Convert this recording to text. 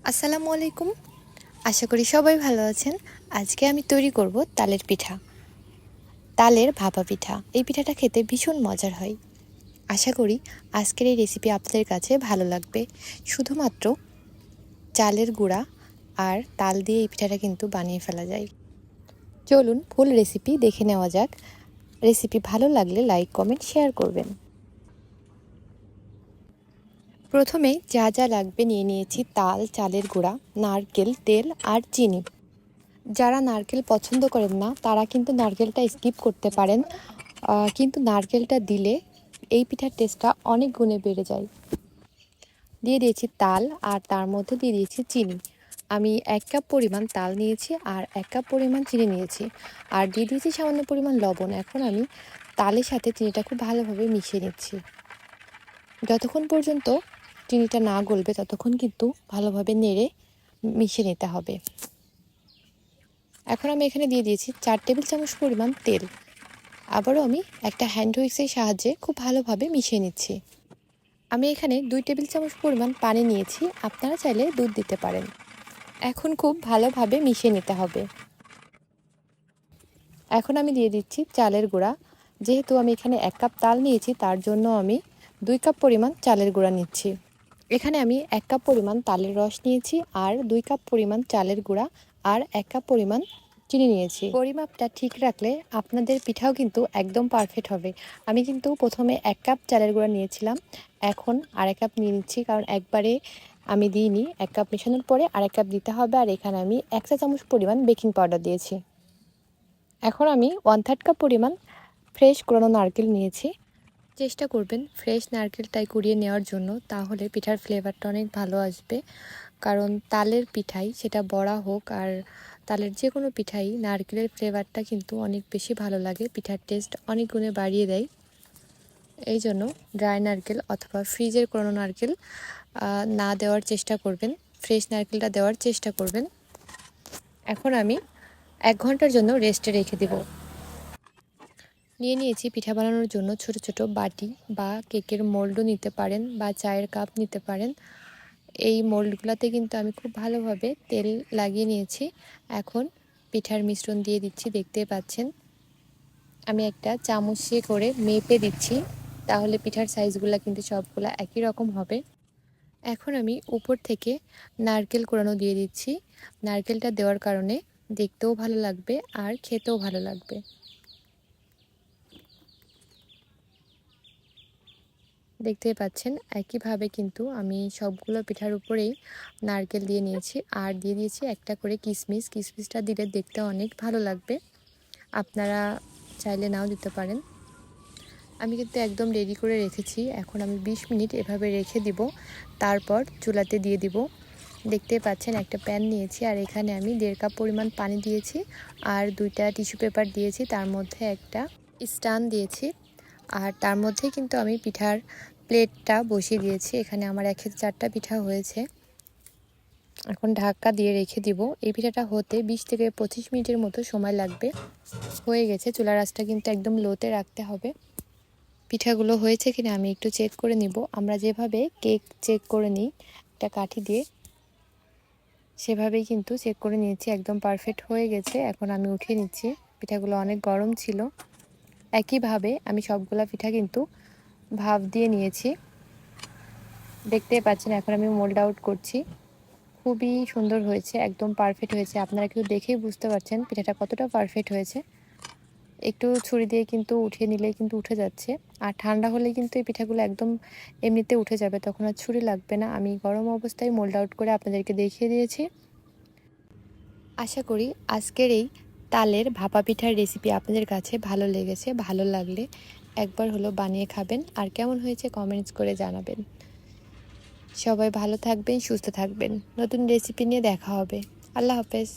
আসসালামু আলাইকুম। আশা করি সবাই ভালো আছেন। আজকে আমি তৈরি করব তালের পিঠা, তালের ভাপা পিঠা। এই পিঠাটা খেতে ভীষণ মজার হয়। আশা করি আজকের এই রেসিপি আপনাদের কাছে ভালো লাগবে। শুধুমাত্র চালের গুঁড়া আর তাল দিয়ে এই পিঠাটা কিন্তু বানিয়ে ফেলা যায়। চলুন ফুল রেসিপি দেখে নেওয়া যাক। রেসিপি ভালো লাগলে লাইক, কমেন্ট, শেয়ার করবেন। প্রথমেই যা যা লাগবে নিয়ে নিয়েছি তাল, চালের গুঁড়া, নারকেল, তেল আর চিনি। যারা নারকেল পছন্দ করেন না তারা কিন্তু নারকেলটা স্কিপ করতে পারেন, কিন্তু নারকেলটা দিলে এই পিঠার টেস্টটা অনেক গুণে বেড়ে যায়। দিয়ে দিয়েছি তাল আর তার মধ্যে দিয়ে দিয়েছি চিনি। আমি 1 কাপ পরিমাণ তাল নিয়েছি আর 1 কাপ পরিমাণ চিনি নিয়েছি আর দিয়ে দিয়েছি সামান্য পরিমাণ লবণ। এখন আমি তালের সাথে চিনিটা খুব ভালোভাবে মিশিয়ে নিচ্ছি। যতক্ষণ পর্যন্ত চিনিটা না গলবে ততক্ষণ কিন্তু ভালোভাবে নেড়ে মিশিয়ে নিতে হবে। এখন আমি এখানে দিয়ে দিয়েছি 4 টেবিল চামচ পরিমাণ তেল। আবারও আমি একটা হ্যান্ড হুইক্সের সাহায্যে খুব ভালোভাবে মিশিয়ে নিচ্ছি। আমি এখানে 2 টেবিল চামচ পরিমাণ পানি নিয়েছি, আপনারা চাইলে দুধ দিতে পারেন। এখন খুব ভালোভাবে মিশিয়ে নিতে হবে। এখন আমি দিয়ে দিচ্ছি চালের গুঁড়া। যেহেতু আমি এখানে 1 কাপ তাল নিয়েছি তার জন্য আমি 2 কাপ পরিমাণ চালের গুঁড়া নিচ্ছি। এখানে আমি 1 কাপ পরিমাণ তালের রস নিয়েছি আর 2 কাপ পরিমাণ চালের গুঁড়া আর 1 কাপ পরিমাণ চিনি নিয়েছি। পরিমাপটা ঠিক রাখলে আপনাদের পিঠাও কিন্তু একদম পারফেক্ট হবে। আমি কিন্তু প্রথমে 1 কাপ চালের গুঁড়া নিয়েছিলাম, এখন আরেক কাপ নিয়ে নিচ্ছি, কারণ একবারে আমি দিইনি। 1 কাপ মেশানোর পরে আরেক কাপ দিতে হবে। আর এখানে আমি 1 চা চামচ পরিমাণ বেকিং পাউডার দিয়েছি। এখন আমি 1/3 কাপ পরিমাণ ফ্রেশ কোরানো নারকেল নিয়েছি। চেষ্টা করবেন ফ্রেশ নারকেলটাই কুড়িয়ে নেওয়ার জন্য, তাহলে পিঠার ফ্লেভারটা অনেক ভালো আসবে। কারণ তালের পিঠাই, সেটা বড়া হোক আর তালের যে কোনো পিঠাই, নারকেলের ফ্লেভারটা কিন্তু অনেক বেশি ভালো লাগে, পিঠার টেস্ট অনেক গুণে বাড়িয়ে দেয়। এই জন্য ড্রাই নারকেল অথবা ফ্রিজের কোনো নারকেল না দেওয়ার চেষ্টা করবেন, ফ্রেশ নারকেলটা দেওয়ার চেষ্টা করবেন। এখন আমি 1 ঘন্টার জন্য রেস্টে রেখে দেব। নিয়ে নিয়েছি পিঠা বানানোর জন্য ছোট ছোট বাটি বা কেকের মোল্ডও নিতে পারেন বা চায়ের কাপ নিতে পারেন। এই মোল্ডগুলোতে কিন্তু আমি খুব ভালোভাবে তেল লাগিয়ে নিয়েছি। এখন পিঠার মিশ্রণ দিয়ে দিচ্ছি, দেখতে পাচ্ছেন। আমি একটা চামচে করে মেপে দিচ্ছি, তাহলে পিঠার সাইজগুলো কিন্তু সবগুলা একই রকম হবে। এখন আমি উপর থেকে নারকেল কোড়ানো দিয়ে দিচ্ছি। নারকেলটা দেওয়ার কারণে দেখতেও ভালো লাগবে আর খেতেও ভালো লাগবে। দেখতেই পাচ্ছেন একইভাবে কিন্তু আমি সবগুলো পিঠার উপরেই নারকেল দিয়ে নিয়েছি আর দিয়ে দিয়েছি একটা করে কিশমিশ। কিশমিশটা দিলে দেখতে অনেক ভালো লাগবে, আপনারা চাইলে নাও দিতে পারেন। আমি কিন্তু একদম রেডি করে রেখেছি। এখন আমি 20 মিনিট এভাবে রেখে দিব, তারপর চুলাতে দিয়ে দিব। দেখতে পাচ্ছেন একটা প্যান নিয়েছি আর এখানে আমি 1.5 কাপ পরিমাণ পানি দিয়েছি আর 2টা টিস্যু পেপার দিয়েছি, তার মধ্যে একটা স্ট্যান্ড দিয়েছি আর তার মধ্যে কিন্তু আমি পিঠার প্লেটটা বসিয়ে দিয়েছি। এখানে আমার 1 থেকে 4টা পিঠা হয়েছে। এখন ঢাকা দিয়ে রেখে দিব। এই পিঠাটা হতে 20 থেকে 25 মিনিটের মতো সময় লাগবে। হয়ে গেছে, চুলার আঁচটা কিন্তু একদম লোতে রাখতে হবে। পিঠাগুলো হয়েছে কিনা আমি একটু চেক করে নিব। আমরা যেভাবে কেক চেক করে নিই একটা কাঠি দিয়ে, সেভাবেই কিন্তু চেক করে নিয়েছি, একদম পারফেক্ট হয়ে গেছে। এখন আমি উঠিয়ে নিচ্ছি। পিঠাগুলো অনেক গরম ছিল। একইভাবে আমি সবগুলা পিঠা কিন্তু ভাপ দিয়ে নিয়েছি, দেখতেই পাচ্ছেন। এখন আমি মোল্ড আউট করছি। খুবই সুন্দর হয়েছে, একদম পারফেক্ট হয়েছে। আপনারা কিন্তু দেখেই বুঝতে পারছেন পিঠাটা কতটা পারফেক্ট হয়েছে। একটু ছুরি দিয়ে কিন্তু উঠিয়ে নিলেই কিন্তু উঠে যাচ্ছে। আর ঠান্ডা হলে কিন্তু এই পিঠাগুলো একদম এমনিতে উঠে যাবে, তখন আর ছুরি লাগবে না। আমি গরম অবস্থায় মোল্ড আউট করে আপনাদেরকে দেখিয়ে দিয়েছি। আশা করি আজকের এই তালের ভাপা পিঠার রেসিপি আপনাদের কাছে ভালো লেগেছে। ভালো লাগলে একবার হলো বানিয়ে খাবেন আর কেমন হয়েছে কমেন্টস করে জানাবেন। সবাই ভালো থাকবেন, সুস্থ থাকবেন। নতুন রেসিপি নিয়ে দেখা হবে। আল্লাহ হাফেজ।